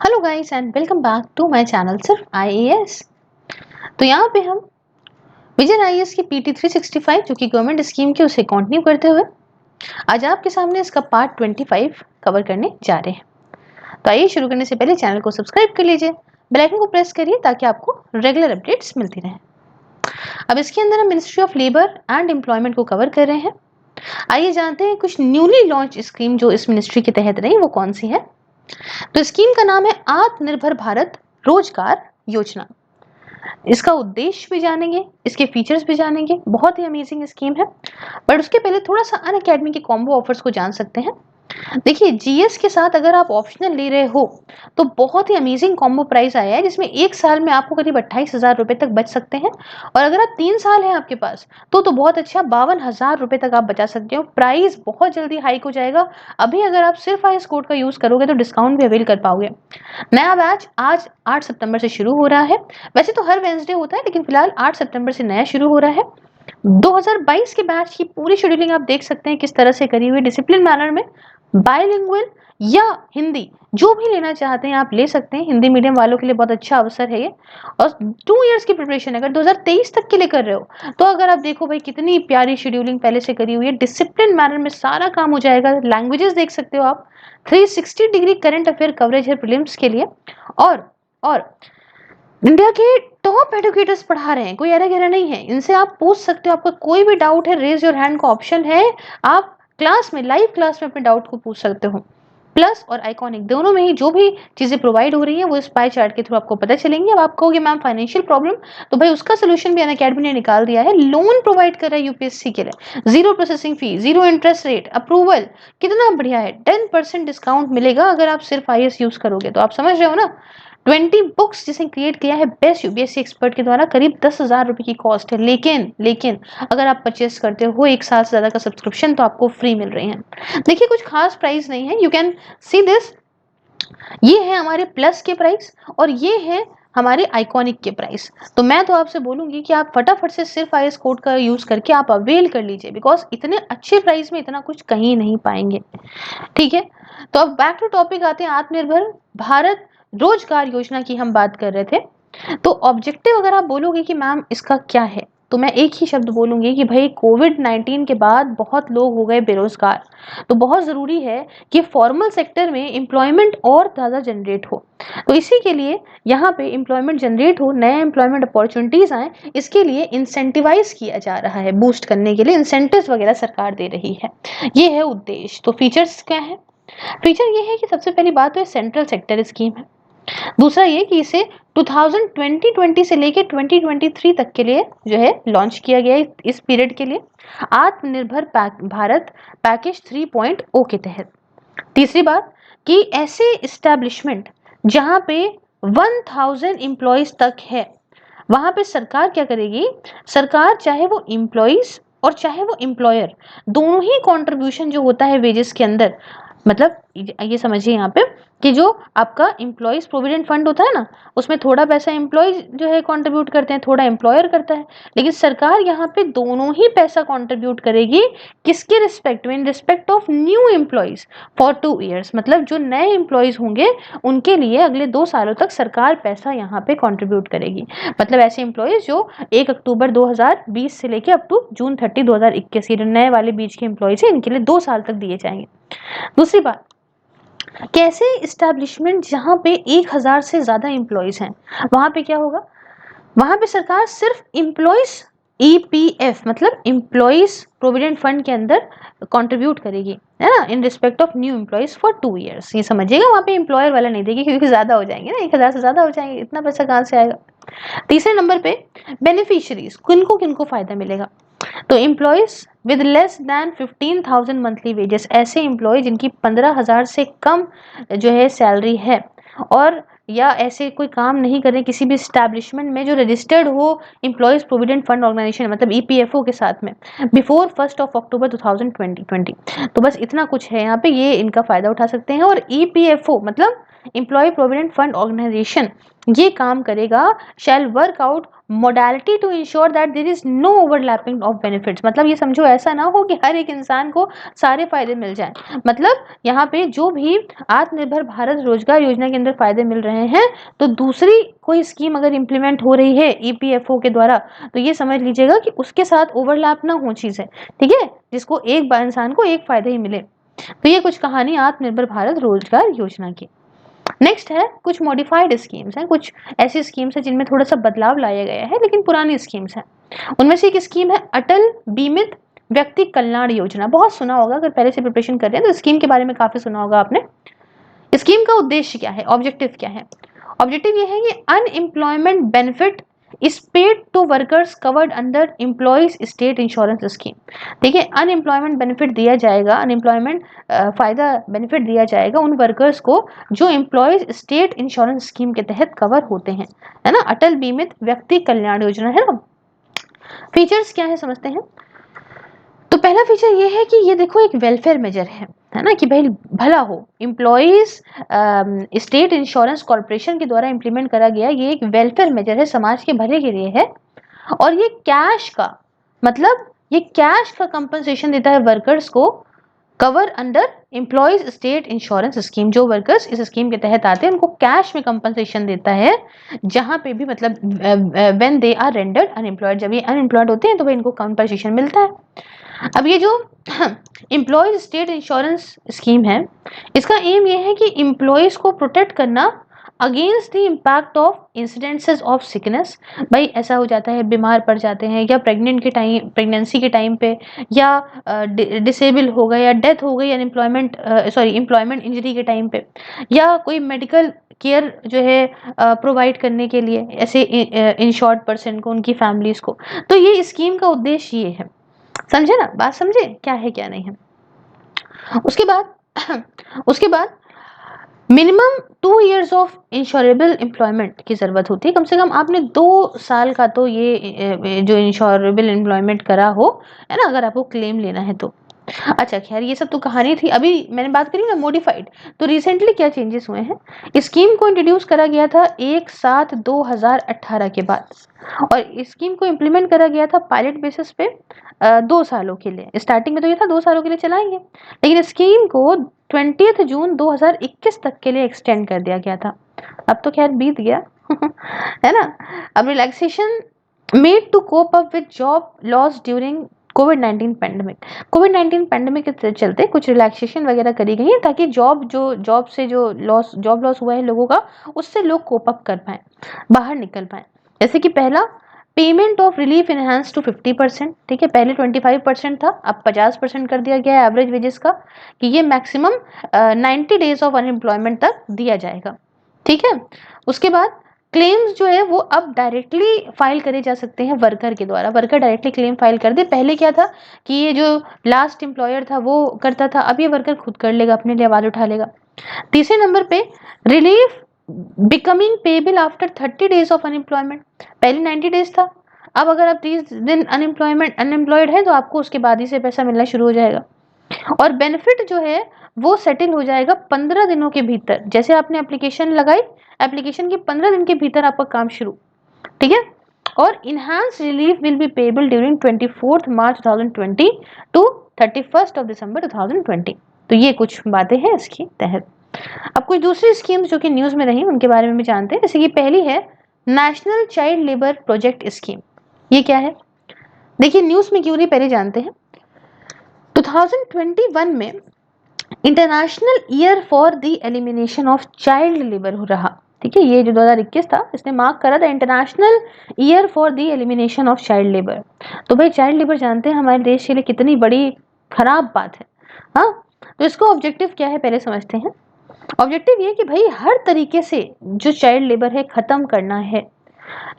Hello guys and welcome back to my channel सिर्फ IAS. तो यहाँ पे हम विजन आईएएस की पीटी 365 जो कि गवर्नमेंट स्कीम की उसे कंटिन्यू करते हुए आज आपके सामने इसका पार्ट 25 कवर करने जा रहे हैं। तो आइए शुरू करने से पहले चैनल को सब्सक्राइब कर लीजिए, बेल आइकन को प्रेस करिए ताकि आपको रेगुलर अपडेट्स मिलती रहें। अब इसके अंदर हम ministry of labour and employment को कवर कर रहे हैं। आइए जानते हैं कुछ न्यूली लॉन्च स्कीम जो इस मिनिस्ट्री के तहत रही वो कौन सी है। तो स्कीम का नाम है आत्मनिर्भर भारत रोजगार योजना। इसका उद्देश्य भी जानेंगे, इसके फीचर्स भी जानेंगे। बहुत ही अमेजिंग स्कीम है। बट उसके पहले थोड़ा सा अनअकैडमी के कॉम्बो ऑफर्स को जान सकते हैं। देखिए जीएस के साथ अगर आप ऑप्शनल ले रहे हो तो बहुत ही अमेजिंग कॉम्बो प्राइस आया है जिसमें एक साल में आपको करीब 28,000 रुपए तक बच सकते हैं। और अगर आप 3 साल है आपके पास तो बहुत अच्छा 52,000 रुपए तक आप बचा सकते हो। प्राइस बहुत जल्दी हाइक हो जाएगा। अभी अगर आप सिर्फ आईएएस कोड का यूज करोगे तो डिस्काउंट भी अवेल कर पाओगे। नया बैच आज 8 सितंबर से शुरू हो रहा है। वैसे तो हर वेंसडे होता है लेकिन फिलहाल 8 सितंबर से नया शुरू हो रहा है। 2022 के बैच की पूरी शेड्यूलिंग आप देख सकते हैं किस तरह से करी हुई, डिसिप्लिन मैनर में, बायलिंगुअल या हिंदी जो भी लेना चाहते हैं आप ले सकते हैं। हिंदी मीडियम वालों के लिए बहुत अच्छा अवसर है ये। और 2 इयर्स की प्रिपरेशन अगर 2023 तक के लिए कर रहे हो तो अगर आप देखो भाई कितनी प्यारी शेड्यूलिंग पहले से करी हुई है, डिसिप्लिन मैनर में सारा काम हो जाएगा। लैंग्वेजेस देख सकते हो आप, 360 डिग्री करंट अफेयर कवरेज है प्रीलिम्स के लिए। और इंडिया के टॉप एडुकेटर्स पढ़ा रहे हैं, कोई एरा गहरा नहीं है। इनसे आप पूछ सकते हो, आपका कोई भी डाउट है रेज योर हैंड का ऑप्शन है। आप क्लास में, लाइव क्लास में अपने डाउट को पूछ सकते हो। प्लस और आइकॉनिक दोनों में ही जो भी चीजें प्रोवाइड हो रही है वो इस पाई चार्ट के थ्रू आपको पता चलेंगे। अब आप कहोगे मैम फाइनेंशियल प्रॉब्लम, तो भाई उसका सोल्यूशन भी अनअकैडमी ने निकाल दिया है। लोन प्रोवाइड कर रहा है यूपीएससी के लिए, 0 processing fee, 0 interest rate, approval. कितना बढ़िया है। 10% डिस्काउंट मिलेगा अगर आप सिर्फ आईएएस यूज करोगे। तो आप समझ रहे हो ना। 20 बुक्स जिसे क्रिएट किया है बेस्ट यूपीएससी एक्सपर्ट के द्वारा, करीब 10,000 रुपए की कॉस्ट है। लेकिन अगर आप परचेस करते हो एक साल से ज्यादा का सब्सक्रिप्शन तो आपको फ्री मिल रही है। देखिए कुछ खास प्राइस नहीं है, यू कैन सी दिस। ये है हमारे प्लस के प्राइस और ये है हमारे आइकॉनिक के प्राइस। तो मैं तो आपसे बोलूंगी कि आप फटाफट से सिर्फ आईएएस कोड का यूज करके आप अवेल कर लीजिए, बिकॉज इतने अच्छे प्राइस में इतना कुछ कहीं नहीं पाएंगे। ठीक है, तो अब बैक टू टॉपिक आते हैं। आत्मनिर्भर भारत रोजगार योजना की हम बात कर रहे थे। तो ऑब्जेक्टिव अगर आप बोलोगे कि मैम इसका क्या है, तो मैं एक ही शब्द बोलूंगी कि भाई कोविड-19 के बाद बहुत लोग हो गए बेरोजगार। तो बहुत जरूरी है कि फॉर्मल सेक्टर में एम्प्लॉयमेंट और ज़्यादा जनरेट हो। तो इसी के लिए यहाँ पे एम्प्लॉयमेंट जनरेट हो, नए एम्प्लॉयमेंट अपॉर्चुनिटीज आए, इसके लिए इंसेंटिवाइज किया जा रहा है। बूस्ट करने के लिए इंसेंटिव्स वगैरह सरकार दे रही है। ये है उद्देश्य। तो फीचर्स क्या है? फीचर ये है कि सबसे पहली बात तो सेंट्रल सेक्टर स्कीम है। दूसरा ये कि इसे 2020 से लेके 2023 तक के लिए जो है लॉन्च किया गया है। इस पीरियड के लिए आत्मनिर्भर भारत पैकेज 3.0 के तहत। तीसरी बात कि ऐसे इस्टेब्लिशमेंट जहां पे 1000 एम्प्लॉयज तक है वहां पे सरकार क्या करेगी, सरकार चाहे वो एम्प्लॉयज और चाहे वो एम्प्लॉयर दोनों ही कंट्रीब्यूशन जो होता है वेजेस के अंदर, मतलब ये समझिए यहाँ पे कि जो आपका एम्प्लॉयज प्रोविडेंट फंड होता है ना, उसमें थोड़ा पैसा एम्प्लॉयज जो है कंट्रीब्यूट करते हैं, थोड़ा एम्प्लॉयर करता है। लेकिन सरकार यहाँ पे दोनों ही पैसा कंट्रीब्यूट करेगी। किसके रिस्पेक्ट में? In respect of new employees for 2 years. मतलब जो नए एम्प्लॉयज होंगे उनके लिए अगले 2 सालों तक सरकार पैसा यहाँ पे कंट्रीब्यूट करेगी। मतलब ऐसे एम्प्लॉयज जो 1 अक्टूबर 2020 से लेके अप टू जून 30 2021 नए वाले बीच के एम्प्लॉयज है, इनके लिए 2 साल तक दिए जाएंगे। दूसरी बात, कैसे इस्टेब्लिशमेंट जहां पे 1000 से ज्यादा एम्प्लॉयज हैं वहां पे क्या होगा, वहां पे सरकार सिर्फ एम्प्लॉयज ईपीएफ मतलब एम्प्लॉयज प्रोविडेंट फंड के अंदर कंट्रीब्यूट करेगी, है ना, in respect of new employees for 2 years. ये समझिएगा, वहां पे एम्प्लॉयर वाला नहीं देगी क्योंकि ज्यादा हो जाएंगे ना, 1000 से ज्यादा हो जाएंगे, इतना पैसा कहां से आएगा। तीसरे नंबर पे बेनिफिशियरीज, किनको किनको फायदा मिलेगा। तो employees with less than 15,000 monthly wages, ऐसे एम्प्लॉय जिनकी 15,000 से कम जो है सैलरी है और या ऐसे कोई काम नहीं कर रहे किसी भी स्टैब्लिशमेंट में जो रजिस्टर्ड हो एम्प्लॉयज प्रोविडेंट फंड ऑर्गेनाइजेशन मतलब ईपीएफओ के साथ में बिफोर 1 अक्टूबर 2020। तो बस इतना कुछ है यहाँ पे, ये इनका फायदा उठा सकते हैं। और ईपीएफओ मतलब एम्प्लॉय प्रोविडेंट फंड ऑर्गेनाइजेशन ये काम करेगा, shall work out modality to ensure that there is no overlapping of benefits. मतलब ये समझो ऐसा ना हो कि हर एक इंसान को सारे फायदे मिल जाएं। मतलब यहाँ पे जो भी आत्मनिर्भर भारत रोजगार योजना के अंदर फायदे मिल रहे हैं, तो दूसरी कोई स्कीम अगर इम्प्लीमेंट हो रही है ईपीएफओ के द्वारा, तो ये समझ लीजिएगा कि उसके साथ ओवरलैप ना हो चीजें, ठीक है, जिसको एक इंसान को एक फायदा ही मिले। तो ये कुछ कहानी आत्मनिर्भर भारत रोजगार योजना की। नेक्स्ट है कुछ मॉडिफाइड स्कीम्स हैं, कुछ ऐसी स्कीम्स हैं जिनमें थोड़ा सा बदलाव लाया गया है लेकिन पुरानी स्कीम्स हैं। उनमें से एक स्कीम है अटल बीमित व्यक्ति कल्याण योजना। बहुत सुना होगा, अगर पहले से प्रिपरेशन कर रहे हैं तो स्कीम के बारे में काफी सुना होगा आपने। स्कीम का उद्देश्य क्या है, ऑब्जेक्टिव क्या है? ऑब्जेक्टिव ये है कि unemployment benefit is paid to workers covered under employees state insurance scheme. देखिए, अनएम्प्लॉयमेंट बेनिफिट दिया जाएगा, अनएम्प्लॉयमेंट फायदा बेनिफिट दिया जाएगा उन वर्कर्स को जो एम्प्लॉइज स्टेट इंश्योरेंस स्कीम के तहत कवर होते हैं, है ना। अटल बीमित व्यक्ति कल्याण योजना है ना। फीचर्स क्या है समझते हैं। तो पहला फीचर ये है कि ये देखो एक वेलफेयर मेजर है ना, कि भाई भला हो। एम्प्लॉइज स्टेट इंश्योरेंस कॉर्पोरेशन के द्वारा इंप्लीमेंट करा गया ये एक वेलफेयर मेजर है, समाज के भले के लिए है। और ये कैश का, मतलब ये कैश का कंपनसेशन देता है वर्कर्स को cover under employees state insurance scheme. जो वर्कर्स इस स्कीम के तहत आते हैं उनको कैश में कंपनसेशन देता है, जहां पे भी मतलब when they are rendered unemployed, जब ये अनएम्प्लॉयड होते हैं तो भाई इनको कंपनसेशन मिलता है। अब ये जो एम्प्लॉयज स्टेट इंश्योरेंस स्कीम है, इसका एम ये है कि एम्प्लॉयज को प्रोटेक्ट करना against the impact of incidences of sickness. भाई ऐसा हो जाता है, बीमार पड़ जाते हैं, या प्रेगनेंसी के टाइम पे, या डिसेबल हो गए, या डेथ हो गई अनएम्प्लॉयमेंट एम्प्लॉयमेंट इंजरी के टाइम पे, या कोई मेडिकल केयर जो है प्रोवाइड करने के लिए ऐसे इंश्योर्ड पर्सन को, उनकी फैमिलीज को। तो ये स्कीम का उद्देश्य ये है, समझे ना, बात समझे क्या है क्या नहीं है। उसके बाद minimum 2 years of insurable employment की जरूरत होती है। कम से कम आपने 2 साल का तो ये जो इंश्योरेबल एम्प्लॉयमेंट करा हो, है ना, अगर आपको क्लेम लेना है तो। अच्छा खैर, ये सब तो कहानी थी। अभी मैंने बात करी ना मॉडिफाइड, तो रिसेंटली क्या चेंजेस हुए हैं। स्कीम को इंट्रोड्यूस करा गया था 1/7/2018 के बाद, और इस स्कीम को इम्प्लीमेंट करा गया था पायलट बेसिस पे 2 सालों के लिए। स्टार्टिंग में तो ये था 2 सालों के लिए चलाएंगे, लेकिन स्कीम को 20 जून 2021 तक के लिए एक्सटेंड कर दिया गया था। अब तो खैर बीत गया है ना। अब relaxation made to cope up with job loss during कोविड-19 पैंडेमिक के चलते कुछ रिलैक्सेशन वगैरह करी गई है, ताकि जॉब लॉस हुआ है लोगों का, उससे लोग कोप अप कर पाए, बाहर निकल पाए। जैसे कि पहला, payment of relief enhance to 50%, ठीक है। पहले 25% था, अब 50% कर दिया गया है एवरेज वेजेस का, कि ये मैक्सिमम 90 डेज ऑफ अनएम्प्लॉयमेंट तक दिया जाएगा, ठीक है। उसके बाद क्लेम्स जो है वो अब डायरेक्टली फाइल करे जा सकते हैं वर्कर के द्वारा। वर्कर डायरेक्टली क्लेम फाइल कर दे। पहले क्या था कि ये जो लास्ट एम्प्लॉयर था वो करता था, अब ये वर्कर खुद कर लेगा, अपने लिए आवाज उठा लेगा। तीसरे नंबर पे, relief becoming payable after 30 days of unemployment. पहले 90 डेज था, अब अगर आप 30 दिन अनएम्प्लॉयड है तो आपको उसके बाद ही से पैसा मिलना शुरू हो जाएगा। और बेनिफिट जो है वो सेटल हो जाएगा 15 दिनों के भीतर। जैसे आपने एप्लीकेशन लगाई, एप्लीकेशन के 15 दिन के भीतर आपका काम शुरू, ठीक है। और enhance relief will be payable during 24 March 2020 to 31 December 2020। तो ये कुछ बातें हैं इसके तहत। अब कुछ दूसरी स्कीम्स जो कि न्यूज में रही उनके बारे में भी जानते हैं। जैसे कि पहली है national child labour project scheme. ये क्या है, देखिए न्यूज में क्यों नहीं, पहले जानते हैं। 2021 में international year for the elimination of child labour हो रहा, ठीक है। ये जो 2021 था इसने मार्क करा था international year for the elimination of child labour. तो भाई चाइल्ड लेबर जानते हैं हमारे देश के लिए कितनी बड़ी खराब बात है। हाँ, तो इसका ऑब्जेक्टिव क्या है पहले समझते हैं। ऑब्जेक्टिव ये कि भाई हर तरीके से जो चाइल्ड लेबर है खत्म करना है।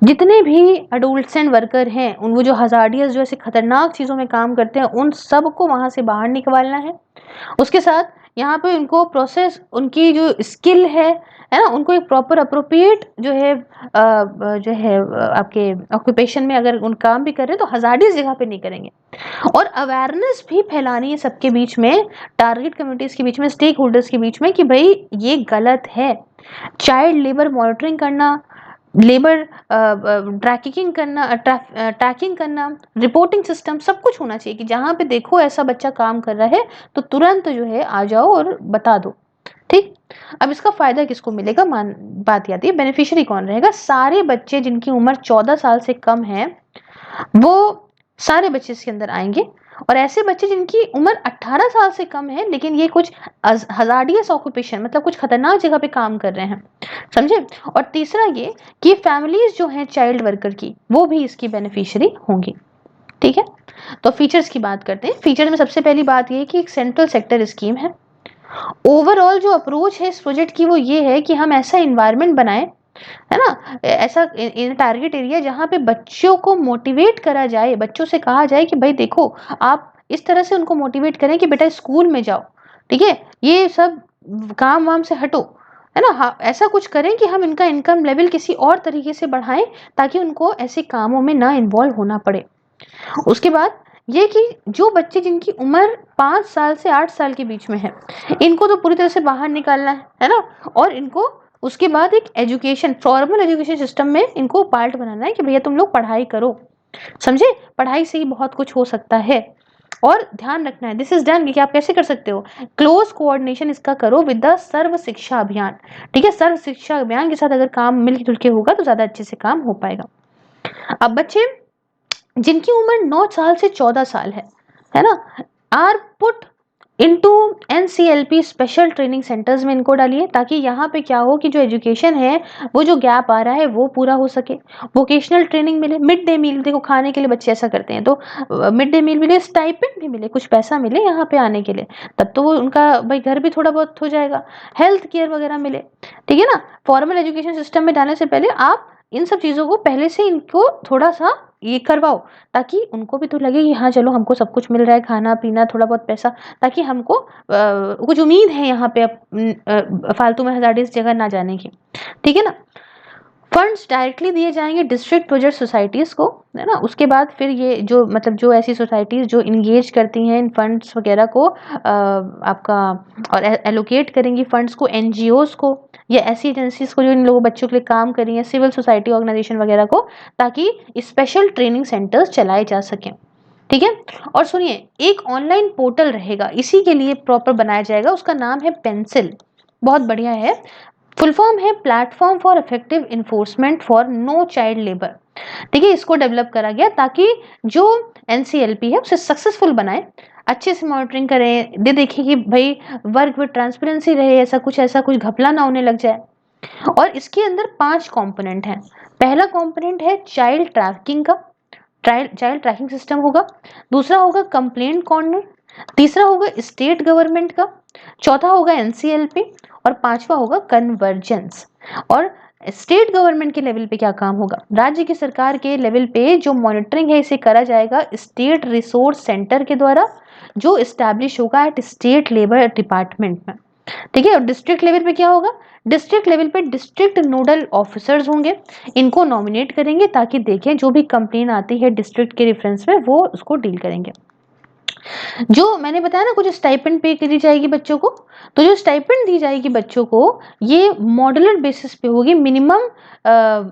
जितने भी अडोलसेंट वर्कर हैं, उन वो जो हजार्डियस, जो ऐसे खतरनाक चीजों में काम करते हैं, उन सबको वहां से बाहर निकलना है। उसके साथ यहाँ पे उनको प्रोसेस, उनकी जो स्किल है ना, उनको एक प्रॉपर अप्रोप्रिएट जो है आपके ऑक्यूपेशन में अगर उन काम भी कर रहे हैं तो हजार्डियस जगह पे नहीं करेंगे। और अवेयरनेस भी फैलानी है सबके बीच में, टारगेट कम्युनिटीज के बीच में, स्टेक होल्डर्स के बीच में, कि भाई ये गलत है। चाइल्ड लेबर मॉनिटरिंग करना, लेबर ट्रैकिंग करना, ट्रैकिंग करना, रिपोर्टिंग सिस्टम, सब कुछ होना चाहिए कि जहाँ पे देखो ऐसा बच्चा काम कर रहा है तो तुरंत जो है आ जाओ और बता दो। ठीक, अब इसका फायदा किसको मिलेगा, बात आती है बेनिफिशियरी कौन रहेगा। सारे बच्चे जिनकी उम्र 14 साल से कम है वो सारे बच्चे इसके अंदर आएंगे, और ऐसे बच्चे जिनकी उम्र 18 साल से कम है लेकिन ये कुछ हजार्डियस ऑक्यूपेशन मतलब कुछ खतरनाक जगह पे काम कर रहे हैं, समझे। और तीसरा ये कि फैमिलीज जो हैं चाइल्ड वर्कर की वो भी इसकी बेनिफिशियरी होंगी। ठीक है, तो फीचर्स की बात करते हैं। फीचर में सबसे पहली बात ये है कि एक सेंट्रल सेक्टर स्कीम है। ओवरऑल जो अप्रोच है इस प्रोजेक्ट की वो ये है कि हम ऐसा इन्वायरमेंट बनाएं, है ना, ऐसा इन टारगेट एरिया जहाँ पे बच्चों को मोटिवेट करा जाए, बच्चों से कहा जाए कि भाई देखो, आप इस तरह से उनको मोटिवेट करें कि बेटा स्कूल में जाओ, ठीक है, ये सब काम वाम से हटो, है ना। हाँ, ऐसा कुछ करें कि हम इनका इनकम लेवल किसी और तरीके से बढ़ाएं ताकि उनको ऐसे कामों में ना इन्वॉल्व होना पड़े। उसके बाद ये कि जो बच्चे जिनकी उम्र 5 साल से 8 साल के बीच में है इनको तो पूरी तरह से बाहर निकालना है ना, और इनको उसके बाद एक एजुकेशन, फॉर्मल एजुकेशन सिस्टम में इनको पार्ट बनाना है कि भैया तुम लोग पढ़ाई करो, समझे, पढ़ाई से ही बहुत कुछ हो सकता है। और ध्यान रखना है दिस इज डन कि आप कैसे कर सकते हो, क्लोज कोऑर्डिनेशन इसका करो विद द सर्व शिक्षा अभियान। ठीक है, सर्व शिक्षा अभियान के साथ अगर काम मिलजुल के होगा तो ज्यादा अच्छे से काम हो पाएगा। अब बच्चे जिनकी उम्र 9 साल से 14 साल है ना, are put into NCLP special training centres में इनको डालिए ताकि यहाँ पे क्या हो कि जो एजुकेशन है वो जो गैप आ रहा है वो पूरा हो सके, वोकेशनल ट्रेनिंग मिले, मिड डे मील, देखो खाने के लिए बच्चे ऐसा करते हैं तो मिड डे मील मिले, स्टाइपेंड भी मिले, कुछ पैसा मिले यहाँ पे आने के लिए, तब तो वो उनका भाई घर भी थोड़ा बहुत हो जाएगा, हेल्थ केयर वगैरह मिले। ठीक है ना, फॉर्मल एजुकेशन सिस्टम में डालने से पहले आप इन सब चीज़ों को पहले से इनको थोड़ा सा ये करवाओ ताकि उनको भी तो लगे कि हाँ चलो हमको सब कुछ मिल रहा है, खाना पीना थोड़ा बहुत पैसा, ताकि हमको कुछ उम्मीद है यहाँ पे फालतू में हजार्डियस जगह ना जाने की। ठीक है ना, फंड्स डायरेक्टली दिए जाएंगे डिस्ट्रिक्ट प्रोजेक्ट सोसाइटीज़ को, है ना। उसके बाद फिर ये जो मतलब जो ऐसी सोसाइटीज़ जो इंगेज करती हैं इन फंड्स वगैरह को आपका और एलोकेट करेंगी फंड्स को एनजीओज को या ऐसी एजेंसीज को जो इन लोगों बच्चों के लिए काम कर रही हैं, सिविल सोसाइटी ऑर्गेनाइजेशन वगैरह को, ताकि स्पेशल ट्रेनिंग सेंटर्स चलाए जा सकें। ठीक है, और सुनिए एक ऑनलाइन पोर्टल रहेगा इसी के लिए प्रॉपर बनाया जाएगा, उसका नाम है पेंसिल, बहुत बढ़िया है, फुल फॉर्म है platform for effective enforcement for no child labour. ठीक है, इसको डेवलप करा गया ताकि जो एनसीएलपी है उसे सक्सेसफुल बनाए, अच्छे से मॉनिटरिंग करें, देखें कि भाई वर्क विद ट्रांसपेरेंसी रहे, ऐसा कुछ घपला ना होने लग जाए। और इसके अंदर 5 कंपोनेंट हैं। पहला कंपोनेंट है चाइल्ड ट्रैकिंग का, चाइल्ड ट्रैकिंग सिस्टम होगा। दूसरा होगा कंप्लेंट कॉर्नर, तीसरा होगा स्टेट गवर्नमेंट का, चौथा होगा एनसीएलपी, और पांचवा होगा कन्वर्जेंस। और स्टेट गवर्नमेंट के लेवल पे क्या काम होगा, राज्य की सरकार के लेवल पे जो मॉनिटरिंग है इसे करा जाएगा स्टेट रिसोर्स सेंटर के द्वारा, जो इस्टेब्लिश होगा एट स्टेट लेबर डिपार्टमेंट में। ठीक है, और डिस्ट्रिक्ट लेवल पे क्या होगा, डिस्ट्रिक्ट लेवल पे डिस्ट्रिक्ट नोडल ऑफिसर्स होंगे, इनको नॉमिनेट करेंगे ताकि देखें जो भी कंप्लेन आती है डिस्ट्रिक्ट के रेफरेंस में वो उसको डील करेंगे। जो मैंने बताया ना कुछ स्टाइपेंड पे दी जाएगी बच्चों को, तो जो स्टाइपेंड दी जाएगी बच्चों को ये मॉडुलर बेसिस पे होगी, minimum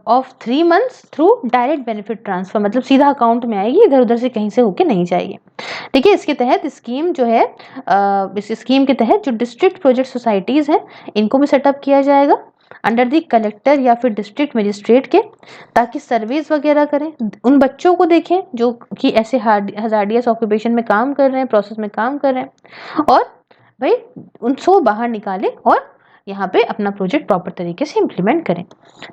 of 3 months through direct benefit transfer, मतलब सीधा अकाउंट में आएगी, इधर उधर से कहीं से होके नहीं जाएगी। ठीक है, इसके तहत स्कीम जो है इस स्कीम के तहत जो डिस्ट्रिक्ट प्रोजेक्ट सोसाइटीज हैं इनको भी सेटअप किया जाएगा अंडर दी कलेक्टर या फिर डिस्ट्रिक्ट मजिस्ट्रेट के, ताकि सर्विस वगैरह करें, उन बच्चों को देखें जो कि ऐसे हजार्डियस ऑक्यूपेशन में काम कर रहे हैं, प्रोसेस में काम कर रहे हैं, और भाई उनको बाहर निकालें और यहाँ पे अपना प्रोजेक्ट प्रॉपर तरीके से इम्प्लीमेंट करें।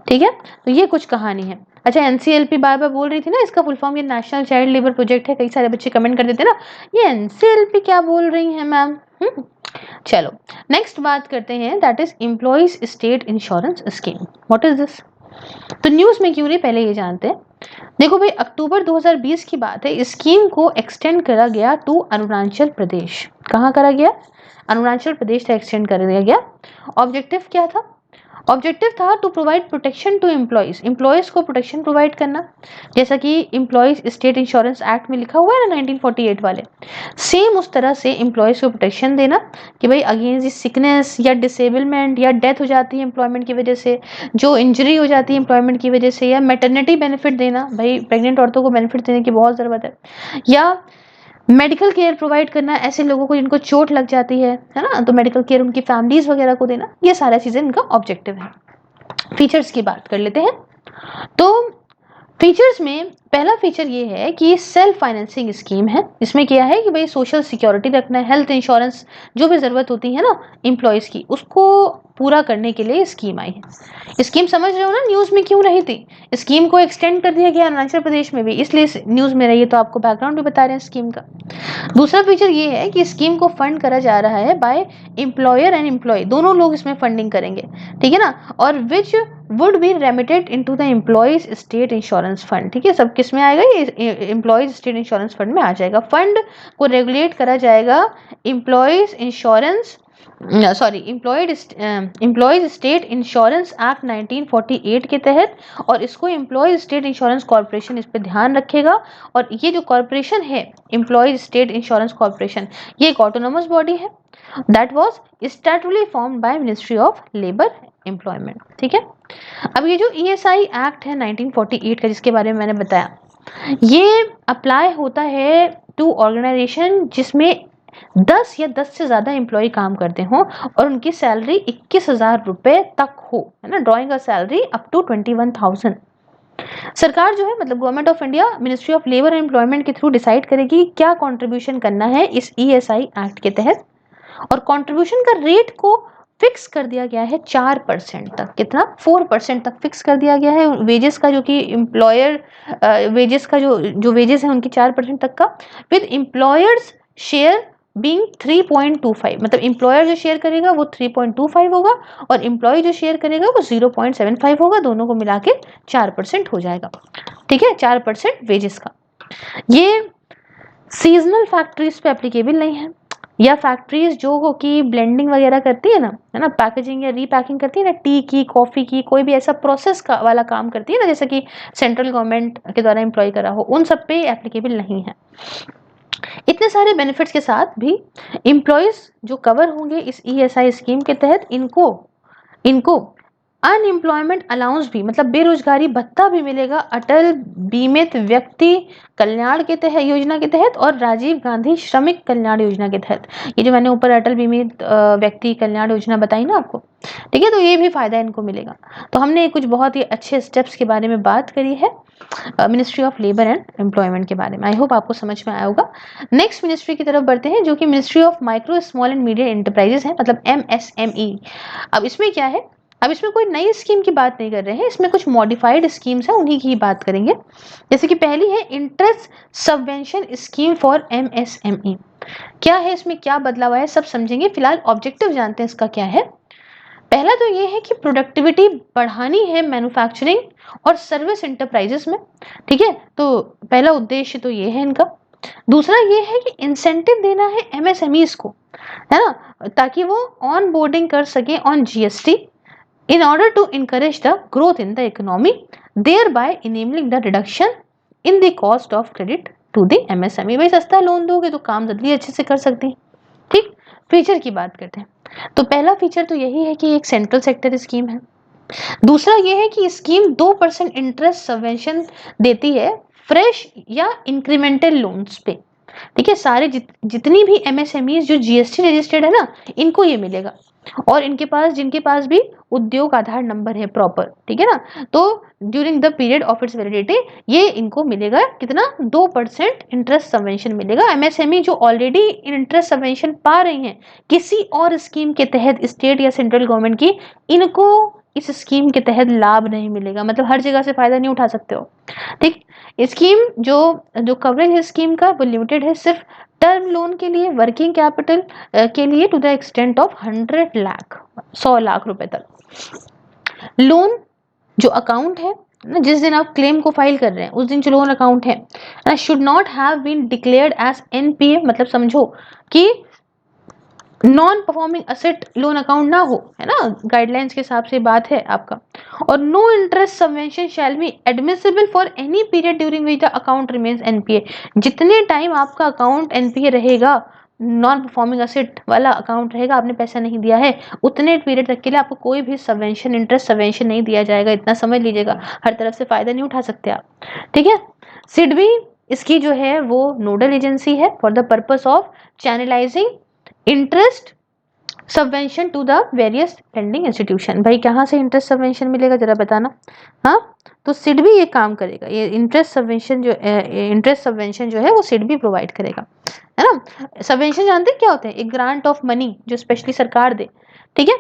ठीक है, तो ये कुछ कहानी है। अच्छा, एनसीएलपी बार बार बोल रही थी ना, इसका फुल फॉर्म ये नेशनल चाइल्ड लेबर प्रोजेक्ट है, कई सारे बच्चे कमेंट कर देते ना ये एनसीएलपी क्या बोल रही हैं मैम। चलो नेक्स्ट बात करते हैं, that is employees state insurance scheme. What is this, तो न्यूज में क्यों नहीं पहले ये जानते हैं। देखो भाई, अक्टूबर 2020 की बात है, स्कीम को एक्सटेंड करा गया टू अरुणाचल प्रदेश। कहाँ करा गया, अरुणाचल प्रदेश से एक्सटेंड कर दिया गया। ऑब्जेक्टिव क्या था, ऑब्जेक्टिव था to provide protection to employees को प्रोटेक्शन प्रोवाइड करना, जैसा कि एम्प्लॉयज स्टेट इंश्योरेंस एक्ट में लिखा हुआ है ना 1948 वाले, सेम उस तरह से एम्प्लॉयज को प्रोटेक्शन देना कि भाई अगेंस्ट सिकनेस या डिसेबलमेंट या डेथ हो जाती है एम्प्लॉयमेंट की वजह से, जो इंजरी हो जाती है एम्प्लॉयमेंट की वजह से, या मैटरनिटी बेनिफिट देना, भाई प्रेग्नेंट औरतों को बेनिफिट देने की बहुत ज़रूरत है, या मेडिकल केयर प्रोवाइड करना ऐसे लोगों को जिनको चोट लग जाती है ना, तो मेडिकल केयर उनकी फैमिलीज वगैरह को देना, ये सारा चीज़ें इनका ऑब्जेक्टिव है। फीचर्स की बात कर लेते हैं। तो फीचर्स में पहला फीचर ये है कि सेल्फ फाइनेंसिंग स्कीम है। इसमें क्या है कि भाई सोशल सिक्योरिटी रखना है, हेल्थ इंश्योरेंस जो भी ज़रूरत होती है ना एम्प्लॉयज़ की, उसको पूरा करने के लिए स्कीम आई है। स्कीम समझ रहे हो ना न्यूज़ में क्यों रही थी? स्कीम को एक्सटेंड कर दिया गया अरुणाचल प्रदेश में भी, इसलिए न्यूज़ में रही है, तो आपको बैकग्राउंड भी बता रहे हैं स्कीम का। दूसरा फीचर ये है कि स्कीम को फंड करा जा रहा है बाय एम्प्लॉयर एंड एम्प्लॉय, दोनों लोग इसमें फंडिंग करेंगे, ठीक है ना, और which would be remitted into the employees state insurance fund. ठीक है, सब किस में आएगा? ये एम्प्लॉयज स्टेट इंश्योरेंस फंड में आ जाएगा। फंड को रेगुलेट करा जाएगा employees insurance employees state insurance act 1948 के तहत, और इसको एम्प्लॉयज स्टेट इंश्योरेंस कॉर्पोरेशन इस पे ध्यान रखेगा। और ये जो कॉर्पोरेशन है एम्प्लॉयज स्टेट इंश्योरेंस कॉर्पोरेशन, ये एक ऑटोनोमस बॉडी है that was statutory formed by ministry of labour employment. ठीक है, अब ये जो ESI एक्ट है 1948 का, जिसके बारे में मैंने बताया, ये अप्लाई होता है टू ऑर्गेनाइजेशन जिसमें 10 या 10 से ज़्यादा एम्प्लॉय काम करते हों और उनकी सैलरी 21,000 रुपये तक हो, है ना, drawing a salary up to 21,000। सरकार जो है, मतलब government of India ministry of labour and employment के थ्रू डिसाइड करेगी क्या कंट्रीब्यूशन करना है इस ESI एक्ट के तहत, और कंट्रीब्यूशन का रेट को फिक्स कर दिया गया है 4% तक। कितना? 4% तक फिक्स कर दिया गया है वेजेस का, जो कि एम्प्लॉयर वेजेस का जो वेजेस है उनकी 4% तक का, विद एम्प्लॉयर्स शेयर बीइंग 3.25, मतलब एम्प्लॉयर जो शेयर करेगा वो 3.25 होगा और एम्प्लॉय जो शेयर करेगा वो 0.75 होगा, दोनों को मिला के 4% हो जाएगा। ठीक है, 4% वेजेस का। ये सीजनल फैक्ट्रीज पे एप्लीकेबल नहीं है, या फैक्ट्रीज जो हो कि ब्लेंडिंग वगैरह करती है ना, पैकेजिंग या रीपैकिंग करती है ना, टी की, कॉफी की, कोई भी ऐसा प्रोसेस का वाला काम करती है ना, जैसे कि सेंट्रल गवर्नमेंट के द्वारा एम्प्लॉय करा हो, उन सब पे एप्लीकेबल नहीं है। इतने सारे बेनिफिट्स के साथ भी एम्प्लॉयज जो कवर होंगे इस ESI स्कीम के तहत, इनको अनएम्प्लॉयमेंट अलाउंस भी, मतलब बेरोजगारी भत्ता भी मिलेगा अटल बीमित व्यक्ति कल्याण के तहत, योजना के तहत, और राजीव गांधी श्रमिक कल्याण योजना के तहत। ये जो मैंने ऊपर अटल बीमित व्यक्ति कल्याण योजना बताई ना आपको, ठीक है, तो ये भी फायदा इनको मिलेगा। तो हमने कुछ बहुत ही अच्छे स्टेप्स के बारे में बात करी है ministry of labour and employment के बारे में। आई होप आपको समझ में आया होगा। नेक्स्ट मिनिस्ट्री की तरफ बढ़ते हैं, जो कि ministry of micro small and medium enterprises है, मतलब MSME। अब इसमें क्या है? अब इसमें कोई नई स्कीम की बात नहीं कर रहे हैं, इसमें कुछ मॉडिफाइड स्कीम्स हैं, उन्हीं की बात करेंगे। जैसे कि पहली है interest subvention scheme for MSME। क्या है इसमें, क्या बदलाव है, सब समझेंगे। फिलहाल ऑब्जेक्टिव जानते हैं इसका क्या है। पहला तो ये है कि प्रोडक्टिविटी बढ़ानी है मैन्युफैक्चरिंग और सर्विस इंटरप्राइजेस में। ठीक है, तो पहला उद्देश्य तो ये है इनका। दूसरा ये है कि इंसेंटिव देना है MSMEs को, है ना, ताकि वो ऑन बोर्डिंग कर सके on GST in order to encourage the growth in the economy, thereby enabling the reduction in the cost of credit to the MSME। भाई सस्ता लोन दोगे तो काम जल्दी अच्छे से कर सकते हैं। ठीक, फीचर की बात करते हैं। तो पहला फीचर तो यही है कि एक सेंट्रल सेक्टर स्कीम है। दूसरा ये है कि स्कीम 2% इंटरेस्ट सबवेंशन देती है फ्रेश या इंक्रीमेंटल लोन्स पे। ठीक है, सारे जितनी भी MSMEs जो GST रजिस्टर्ड है ना, इनको ये मिलेगा, और इनके पास जिनके पास भी उद्योग आधार नंबर है प्रॉपर, ठीक है ना, तो during the period of its validity ये इनको मिलेगा कितना? 2% इंटरेस्ट सबवेंशन मिलेगा। MSME जो ऑलरेडी इंटरेस्ट सबवेंशन पा रही हैं किसी और स्कीम के तहत, स्टेट या सेंट्रल गवर्नमेंट की, इनको इस स्कीम के तहत लाभ नहीं मिलेगा, मतलब हर जगह से फायदा नहीं उठा सकते हो। ठीक, स्कीम जो कवरेज है स्कीम का वो लिमिटेड है सिर्फ टर्म लोन के लिए, वर्किंग कैपिटल के लिए to the extent of 100 lakh रुपए तक। लोन जो अकाउंट है ना, जिस दिन आप क्लेम को फाइल कर रहे हैं उस दिन जो लोन अकाउंट है ना, should not have been declared as NPA, मतलब समझो कि non performing asset loan account ना हो, है ना, गाइडलाइंस के हिसाब से बात है आपका। और no interest subvention shall be admissible for any period during which the account remains NPA. जितने टाइम आपका अकाउंट एनपीए रहेगा, नॉन परफॉर्मिंग असेट वाला अकाउंट रहेगा, आपने पैसा नहीं दिया है, उतने पीरियड तक के लिए आपको कोई भी सबवेंशन, इंटरेस्ट सबवेंशन नहीं दिया जाएगा। इतना समझ लीजिएगा, हर तरफ से फायदा नहीं उठा सकते आप, ठीक है। सिडबी इसकी जो है वो नोडल एजेंसी है for the purpose of channelizing interest subvention to the various lending institution. भाई कहाँ से इंटरेस्ट सबवेंशन मिलेगा जरा बताना। हाँ, तो सिडबी ये काम करेगा, ये इंटरेस्ट सबवेंशन जो है वो सिडबी प्रोवाइड करेगा, है ना। सबवेंशन जानते हैं क्या होते हैं? एक ग्रांट ऑफ मनी जो स्पेशली सरकार दे, ठीक है।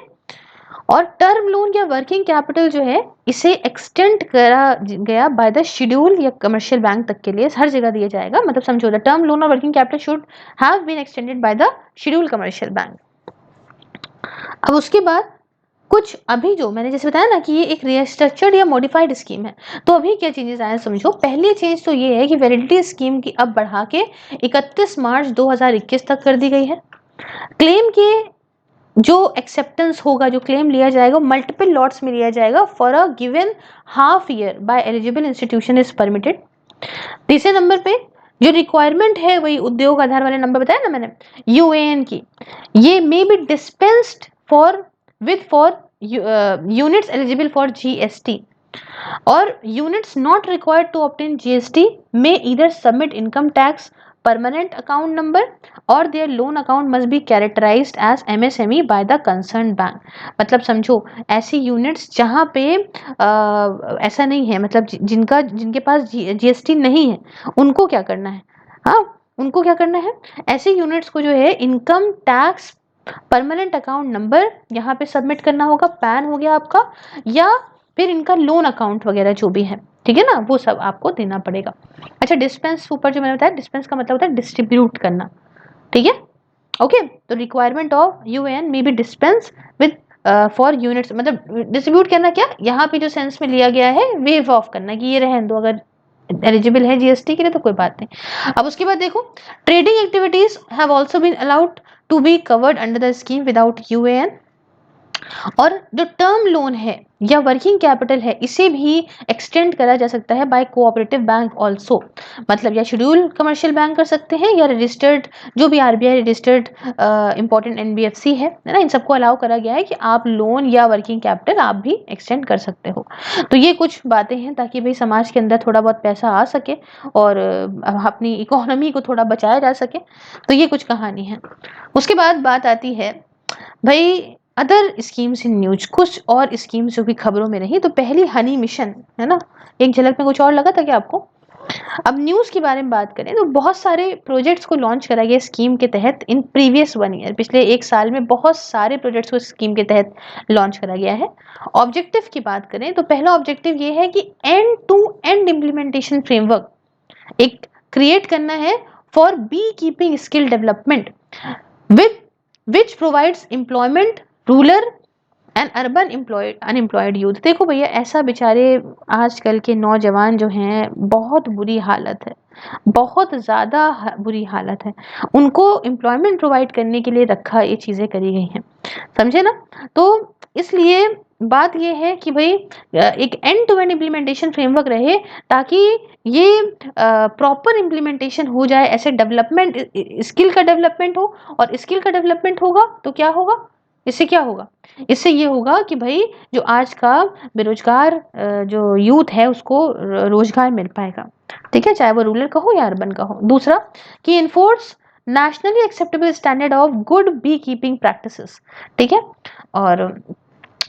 और टर्म लोन या वर्किंग कैपिटल जो है इसे एक्सटेंड करा गया बाय द शेड्यूल या कमर्शियल बैंक तक के लिए हर जगह दिया जाएगा। मतलब समझो, द टर्म लोन और working capital should have been extended by the schedule commercial bank. अब उसके बाद कुछ अभी जो मैंने जैसे बताया ना कि ये एक रिस्ट्रक्चर्ड या मॉडिफाइड स्कीम है, तो अभी क्या चेंजेस आए समझो। पहली चेंज तो ये है कि वैलिडिटी स्कीम की अब बढ़ा के 31 मार्च 2021 तक कर दी गई है। क्लेम के जो एक्सेप्टेंस होगा, जो क्लेम लिया जाएगा, मल्टीपल लॉट्स में लिया जाएगा for a given half year by eligible institution is permitted. तीसरे नंबर पे जो रिक्वायरमेंट है वही उद्योग आधार वाले नंबर बताया ना मैंने, यूएएन की, ये may be dispensed for units eligible for GST, or units not required to obtain GST may either submit income tax permanent account number or their loan account must be characterized as MSME by the concerned bank। मतलब समझो, ऐसी units जहाँ पे ऐसा नहीं है, मतलब जिनके पास जीएसटी नहीं है, उनको क्या करना है? हाँ, उनको क्या करना है? ऐसी यूनिट्स को जो है income tax permanent account number यहाँ पे सबमिट करना होगा, पैन हो गया आपका, या फिर इनका लोन अकाउंट वगैरह जो भी है, ठीक है ना, वो सब आपको देना पड़ेगा। अच्छा, डिस्पेंस ऊपर जो मैंने बताया, डिस्पेंस का मतलब होता है डिस्ट्रीब्यूट करना, ठीक है। ओके, तो requirement of UN may be dispense with for units, मतलब डिस्ट्रीब्यूट करना, क्या यहाँ पे जो सेंस में लिया गया है, वेव ऑफ करना कि ये रहने दो, अगर एलिजिबल है जीएसटी के लिए तो कोई बात नहीं। अब उसके बाद देखो, trading activities have also been allowed to be covered under the scheme without UAN. और जो टर्म लोन है या वर्किंग कैपिटल है, इसे भी एक्सटेंड करा जा सकता है बाय कोऑपरेटिव बैंक ऑल्सो। मतलब या शेड्यूल कमर्शियल बैंक कर सकते हैं, या रजिस्टर्ड जो भी आरबीआई रजिस्टर्ड इंपॉर्टेंट एनबीएफसी है ना, इन सबको अलाउ करा गया है कि आप लोन या वर्किंग कैपिटल आप भी एक्सटेंड कर सकते हो। तो ये कुछ बातें हैं ताकि भाई समाज के अंदर थोड़ा बहुत पैसा आ सके और अपनी इकोनॉमी को थोड़ा बचाया जा सके। तो ये कुछ कहानी है। उसके बाद बात आती है भाई अदर स्कीम्स इन न्यूज, कुछ और स्कीम्स जो भी खबरों में रही। तो पहली हनी मिशन, है ना, एक झलक में कुछ और लगा था क्या आपको? अब न्यूज के बारे में बात करें तो बहुत सारे प्रोजेक्ट्स को लॉन्च करा गया स्कीम के तहत इन प्रीवियस 1 ईयर, पिछले एक साल में बहुत सारे प्रोजेक्ट्स को स्कीम के तहत लॉन्च करा गया है। ऑब्जेक्टिव की बात करें तो पहला ऑब्जेक्टिव ये है कि end to end implementation framework एक क्रिएट करना है for B keeping skill development with which provides employment rural and urban employed unemployed youth. देखो भैया, ऐसा बेचारे आजकल के नौजवान जो हैं, बहुत बुरी हालत है, बहुत ज़्यादा बुरी हालत है। उनको एम्प्लॉयमेंट प्रोवाइड करने के लिए रखा, ये चीज़ें करी गई हैं, समझे ना। तो इसलिए बात ये है कि भाई एक end to end implementation framework रहे, ताकि ये प्रॉपर इम्प्लीमेंटेशन हो जाए, ऐसे डेवलपमेंट, स्किल का डेवलपमेंट हो। और स्किल का डेवलपमेंट होगा तो क्या होगा? इससे क्या होगा? इससे ये होगा कि भाई जो आज का बेरोजगार जो यूथ है उसको रोजगार मिल पाएगा, ठीक है, चाहे वो रूरल का हो या अर्बन का हो। दूसरा कि enforce nationally acceptable standard of good bee keeping practices, ठीक है। और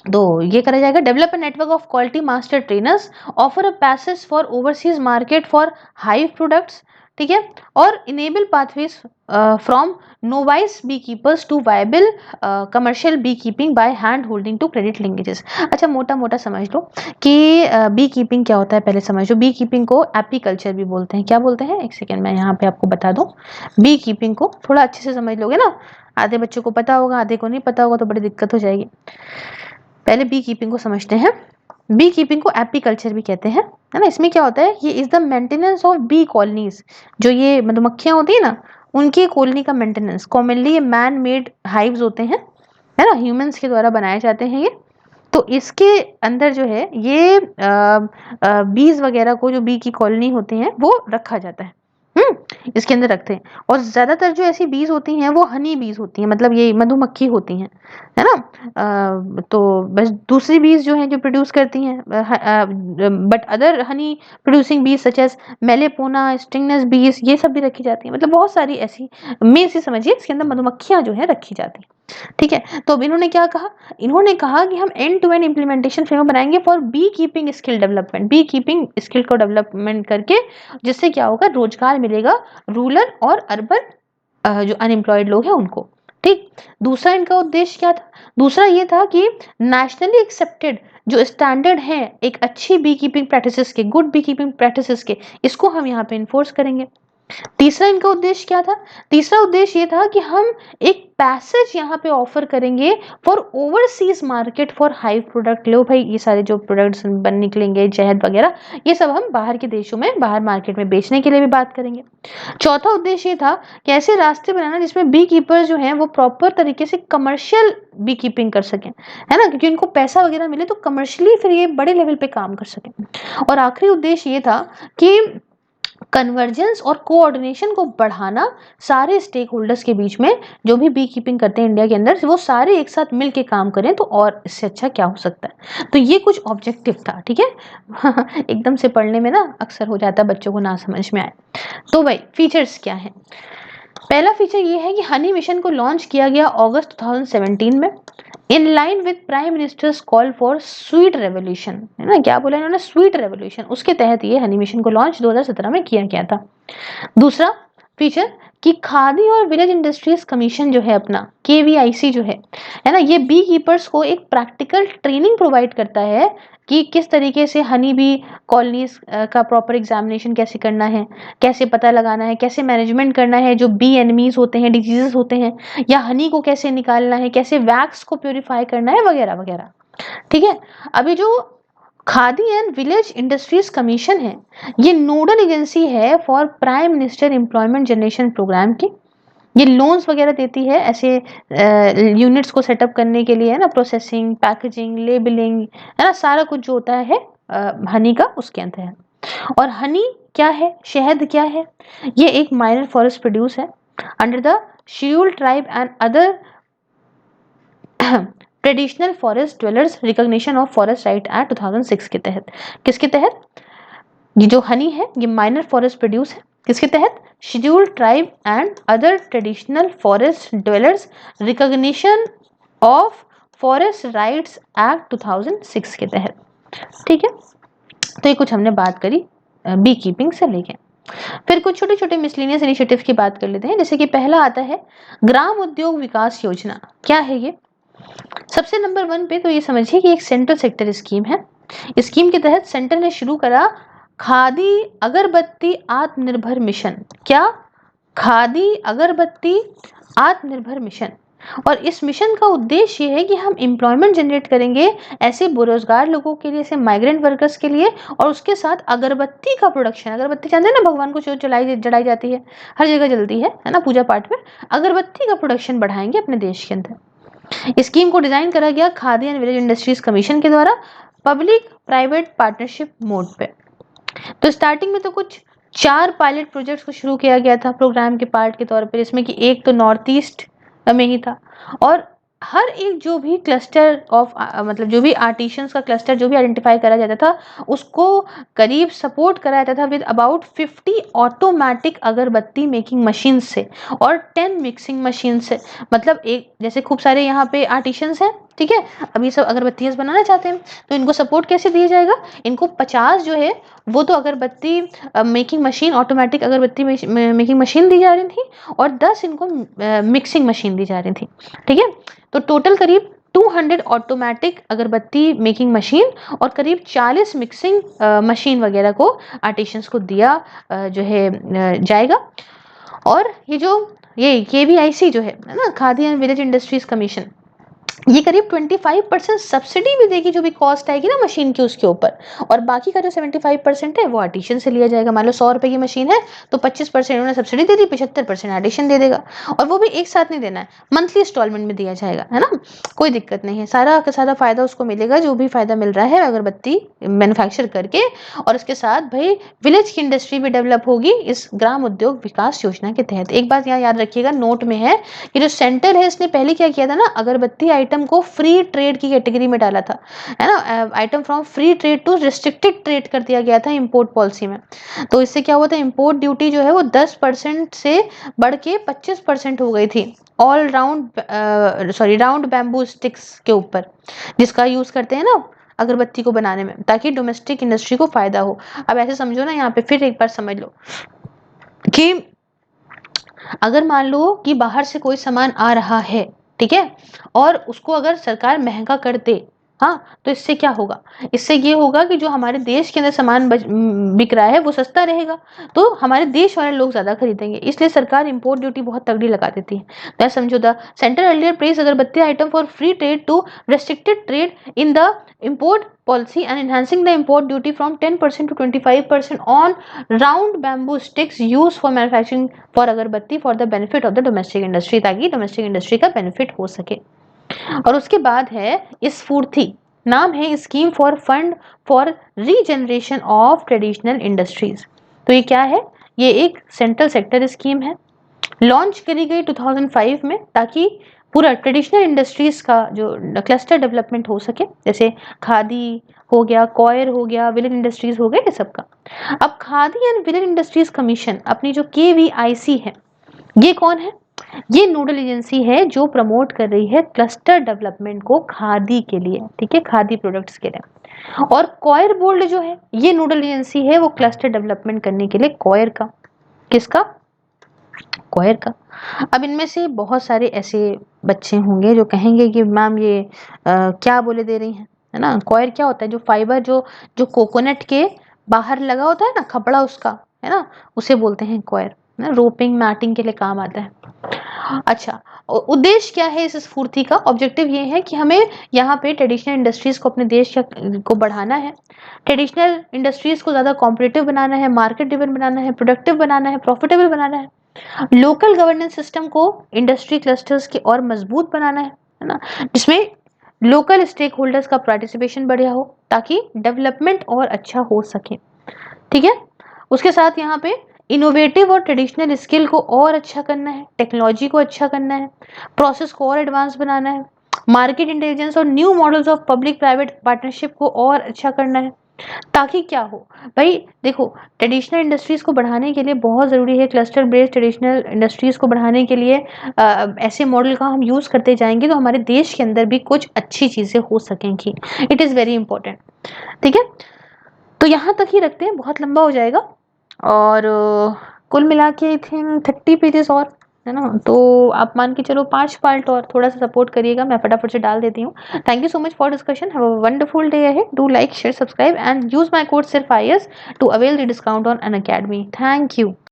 तो ये करा जाएगा, develop a network of quality master trainers, offer a passage for overseas market for hive products, ठीक है। और enable pathways from novice bee keepers to viable commercial bee keeping by hand holding to credit linkages. अच्छा, मोटा मोटा समझ लो कि B keeping क्या होता है, पहले समझ लो। बी कीपिंग को एपीकल्चर भी बोलते हैं। क्या बोलते हैं? एक सेकेंड मैं यहाँ पे आपको बता दूं। बी कीपिंग को थोड़ा अच्छे से समझ लोगे ना, आधे बच्चों को पता होगा, आधे को नहीं पता होगा, तो बड़ी दिक्कत हो जाएगी। पहले बी कीपिंग को समझते हैं। बी कीपिंग को एपीकल्चर भी कहते हैं, है ना। इसमें क्या होता है, ये is the maintenance of bee colonies. जो ये मधुमक्खियां होती है ना, उनकी कॉलोनी का मेंटेनेंस, कॉमनली ये मैन मेड हाइव्स होते हैं, है ना, ह्यूमंस के द्वारा बनाए जाते हैं ये। तो इसके अंदर जो है ये बीज वगैरह को, जो बी की कॉलोनी होती हैं वो रखा जाता है। इसके अंदर रखते हैं। और ज्यादातर जो ऐसी बीज होती हैं वो हनी बीज होती हैं, मतलब ये मधुमक्खी होती हैं, है ना। तो बस दूसरी बीज जो है जो प्रोड्यूस करती हैं, बट अदर हनी प्रोड्यूसिंग बीज सच एज मेलेपोना, स्टिंगनेस बीज, ये सब भी रखी जाती है। मतलब बहुत सारी ऐसी, मेन से समझिए इसके अंदर मधुमक्खियां जो है रखी जाती हैं। ठीक है, तो अब इन्होंने क्या कहा, इन्होंने कहा कि हम end to end implementation framework बनाएंगे for B keeping skill development, B keeping skill को डेवलपमेंट करके जिससे क्या होगा, रोजगार मिलेगा रूरल और अर्बन जो अनएम्प्लॉयड लोग हैं उनको। ठीक, दूसरा इनका उद्देश्य क्या था, दूसरा ये था कि नेशनली एक्सेप्टेड जो स्टैंडर्ड है एक अच्छी बी कीपिंग प्रैक्टिसेस के, गुड बी कीपिंग प्रैक्टिसेस के, इसको हम यहाँ पे इन्फोर्स करेंगे। तीसरा इनका उद्देश्य क्या था, तीसरा उद्देश्य ये था कि हम एक पैसेज यहाँ पे ऑफर करेंगे for overseas market for high product. लो भाई, ये सारे जो प्रोडक्ट्स बन निकलेंगे, शहद वगैरह, ये सब हम बाहर के देशों में, बाहर मार्केट में बेचने के लिए भी बात करेंगे। चौथा उद्देश्य ये था कि ऐसे रास्ते बनाना जिसमें बी कीपर जो हैं वो प्रॉपर तरीके से कमर्शियल बी कीपिंग कर सकें, है ना, क्योंकि इनको पैसा वगैरह मिले तो कमर्शियली फिर ये बड़े लेवल पे काम कर सकें। और आखिरी उद्देश्य ये था कि कन्वर्जेंस और कोऑर्डिनेशन को बढ़ाना सारे स्टेक होल्डर्स के बीच में, जो भी बी कीपिंग करते हैं इंडिया के अंदर, वो सारे एक साथ मिलके काम करें, तो और इससे अच्छा क्या हो सकता है। तो ये कुछ ऑब्जेक्टिव था। ठीक है एकदम से पढ़ने में ना अक्सर हो जाता है बच्चों को ना समझ में आए। तो भाई फीचर्स क्या है, पहला फीचर ये है कि हनी मिशन को लॉन्च किया गया अगस्त 2017 में, in line with prime ministers call for sweet revolution, है ना, क्या बोला इन्होंने, स्वीट रेवोल्यूशन, उसके तहत ये हनी मिशन को लॉन्च 2017 में किया गया था। दूसरा फीचर कि खादी और विलेज इंडस्ट्रीज कमीशन जो है अपना, KVIC जो है ना, ये बी कीपर्स को एक प्रैक्टिकल ट्रेनिंग प्रोवाइड करता है कि किस तरीके से हनी बी कॉलोनीज का प्रॉपर एग्जामिनेशन कैसे करना है, कैसे पता लगाना है, कैसे मैनेजमेंट करना है, जो बी एनिमीज होते हैं, डिजीजेस होते हैं, या हनी को कैसे निकालना है, कैसे वैक्स को प्योरीफाई करना है, वगैरह वगैरह। ठीक है, अभी जो Khadi and village industries commission है, ये नोडल एजेंसी है for prime minister employment generation programme की। ये लोन्स वगैरह देती है ऐसे यूनिट्स को सेटअप करने के लिए, है ना, प्रोसेसिंग, पैकेजिंग, लेबलिंग, है ना, सारा कुछ जो होता है हनी का, उसके अंदर है। और हनी क्या है, शहद क्या है, ये एक माइनर फॉरेस्ट प्रोड्यूस है under the scheduled tribe and other traditional forest dwellers recognition of forest right act 2006 के तहत। किसके तहत, ये जो हनी है ये माइनर फॉरेस्ट प्रोड्यूस है, किसके तहत, scheduled tribe and other traditional forest dwellers recognition of forest rights act 2006 के तहत। ठीक है, तो ये कुछ हमने बात करी बी कीपिंग से लेके। फिर कुछ छोटे छोटे मिसलेनियस इनिशिएटिव की बात कर लेते हैं। जैसे कि पहला आता है ग्राम उद्योग विकास योजना। क्या है ये, सबसे नंबर 1 पे तो ये समझिए कि एक सेंट्रल सेक्टर स्कीम है। स्कीम के तहत सेंटर ने शुरू करा खादी अगरबत्ती आत्मनिर्भर मिशन। क्या, खादी अगरबत्ती आत्मनिर्भर मिशन। और इस मिशन का उद्देश्य ये है कि हम एम्प्लॉयमेंट जनरेट करेंगे ऐसे बेरोजगार लोगों के लिए, ऐसे माइग्रेंट वर्कर्स के लिए, और उसके साथ अगरबत्ती का प्रोडक्शन, अगरबत्ती जानते हैं ना, भगवान को जलाई जाती है, हर जगह जलती है ना, पूजा पाठ में, अगरबत्ती का प्रोडक्शन बढ़ाएंगे अपने देश के अंदर। स्कीम को डिजाइन करा गया khadi and village industries commission के द्वारा पब्लिक प्राइवेट पार्टनरशिप मोड पे। तो स्टार्टिंग में तो कुछ 4 पायलट प्रोजेक्ट्स को शुरू किया गया था प्रोग्राम के पार्ट के तौर पर, इसमें कि एक तो नॉर्थ ईस्ट में ही था, और हर एक जो भी क्लस्टर ऑफ मतलब जो भी आर्टिशंस का क्लस्टर जो भी आइडेंटिफाई करा जाता था उसको करीब सपोर्ट करा जाता था विद अबाउट 50 ऑटोमेटिक अगरबत्ती मेकिंग मशीन से और 10 मिक्सिंग मशीन से। मतलब एक जैसे खूब सारे यहाँ पे आर्टिशंस हैं, ठीक है, अभी सब अगरबत्तियाँ बनाना चाहते हैं, तो इनको सपोर्ट कैसे दिया जाएगा, इनको 50 जो है वो तो अगरबत्ती मेकिंग मशीन, ऑटोमेटिक अगरबत्ती मेकिंग मशीन दी जा रही थी, और 10 इनको मिक्सिंग मशीन दी जा रही थी। ठीक है, तो टोटल करीब 200 ऑटोमेटिक अगरबत्ती मेकिंग मशीन और करीब 40 मिक्सिंग मशीन वगैरह को आर्टिशंस को दिया जो है जाएगा। और ये KVIC जो है ना, khadi and village industries commission, ये करीब 25% सब्सिडी भी देगी, जो भी कॉस्ट आएगी ना मशीन की उसके ऊपर, और बाकी का जो 75% है वो आर्टिशन से लिया जाएगा। मान लो 100 रुपए की मशीन है तो 25% उन्होंने सब्सिडी दे दी, 75% आर्टिशन दे देगा, और वो भी एक साथ नहीं देना है, मंथली इंस्टॉलमेंट में दिया जाएगा, है ना। कोई दिक्कत नहीं है, सारा का सारा फायदा उसको मिलेगा जो भी फायदा मिल रहा है अगरबत्ती मैन्युफैक्चर करके। और इसके साथ भाई विलेज की इंडस्ट्री भी डेवलप होगी इस ग्राम उद्योग विकास योजना के तहत। एक बात यहाँ याद रखिएगा, नोट में है कि जो सेंटर है इसने पहले क्या किया था ना, अगरबत्ती आइटम को फ्री ट्रेड की कैटेगरी में डाला था, है ना। Item from free trade to restricted trade कर दिया गया था इंपोर्ट पॉलिसी में। तो इससे क्या हुआ था, इंपोर्ट ड्यूटी जो है वो 10% से बढ़ के 25% हो गई थी ऑल राउंड बैम्बू स्टिक्स के ऊपर, जिसका यूज करते हैं ना अगरबत्ती को बनाने में, ताकि डोमेस्टिक इंडस्ट्री को फायदा हो। अब ऐसे समझो ना, यहाँ पे फिर एक बार समझ लो कि अगर मान लो कि बाहर से कोई सामान आ रहा है, ठीक है, और उसको अगर सरकार महंगा कर दे, हाँ, तो इससे क्या होगा, इससे ये होगा कि जो हमारे देश के अंदर सामान बिक रहा है वो सस्ता रहेगा, तो हमारे देश वाले लोग ज्यादा खरीदेंगे, इसलिए सरकार इंपोर्ट ड्यूटी बहुत तगड़ी लगा देती है। तो समझो, the centre earlier place agarbatti item for free trade to restricted trade in the import policy and enhancing the import duty from 10% to 25% on round bamboo sticks used for manufacturing for अगरबत्ती for the benefit of the domestic industry, ताकि domestic industry का benefit हो सके। और उसके बाद है स्फूर्ति, नाम है scheme for fund for regeneration of traditional industries. तो ये क्या है, ये एक सेंट्रल सेक्टर स्कीम है, लॉन्च करी गई 2005 में, ताकि पूरा ट्रेडिशनल इंडस्ट्रीज का जो क्लस्टर डेवलपमेंट हो सके, जैसे खादी हो गया, कॉयर हो गया, विलेज इंडस्ट्रीज हो गए, ये सब का। अब khadi and village industries commission अपनी जो KVIC है, ये कौन है, ये नोडल एजेंसी है जो प्रमोट कर रही है क्लस्टर डेवलपमेंट को खादी के लिए, ठीक है, खादी प्रोडक्ट्स के लिए। और कॉयर बोर्ड जो है ये नोडल एजेंसी है वो क्लस्टर डेवलपमेंट करने के लिए कॉयर का, किसका, कॉयर का। अब इनमें से बहुत सारे ऐसे बच्चे होंगे जो कहेंगे कि मैम ये क्या बोले दे रही हैं, है ना। कॉयर क्या होता है, जो फाइबर जो जो कोकोनट के बाहर लगा होता है ना खपड़ा उसका, है ना, उसे बोलते हैं कॉयर, ना, रोपिंग मैटिंग के लिए काम आता है। अच्छा, उद्देश्य क्या है इस स्फूर्ति का, ऑब्जेक्टिव ये है कि हमें यहाँ पे ट्रेडिशनल इंडस्ट्रीज को अपने देश को बढ़ाना है, ट्रेडिशनल इंडस्ट्रीज को ज्यादा कॉम्पिटिटिव बनाना है, मार्केट ड्रिवन बनाना है, प्रोडक्टिव बनाना है, प्रॉफिटेबल बनाना है, लोकल गवर्नेंस सिस्टम को इंडस्ट्री क्लस्टर्स के और मजबूत बनाना है ना, जिसमें लोकल स्टेक होल्डर्स का पार्टिसिपेशन बढ़िया हो, ताकि डेवलपमेंट और अच्छा हो सके, ठीक है। उसके साथ यहाँ पे इनोवेटिव और ट्रेडिशनल स्किल को और अच्छा करना है, टेक्नोलॉजी को अच्छा करना है, प्रोसेस को और एडवांस बनाना है, मार्केट इंटेलिजेंस और new models of public private partnership को और अच्छा करना है, ताकि क्या हो भाई, देखो ट्रेडिशनल इंडस्ट्रीज को बढ़ाने के लिए बहुत ज़रूरी है, क्लस्टर बेस्ड ट्रेडिशनल इंडस्ट्रीज को बढ़ाने के लिए ऐसे मॉडल का हम यूज़ करते जाएंगे तो हमारे देश के अंदर भी कुछ अच्छी चीज़ें हो सकेंगी। इट इज़ वेरी इंपॉर्टेंट, ठीक है। तो यहाँ तक ही रखते हैं, बहुत लंबा हो जाएगा, और कुल मिला के आई थिंक 30 पेजेस और, है ना। तो आप मान के चलो 5 पार्ट और, थोड़ा सा सपोर्ट करिएगा, मैं फटाफट से डाल देती हूँ। Thank you so much for discussion, have a wonderful day ahead, do like share subscribe and use my code सिर्फ IS to avail the discount on Unacademy. Thank you.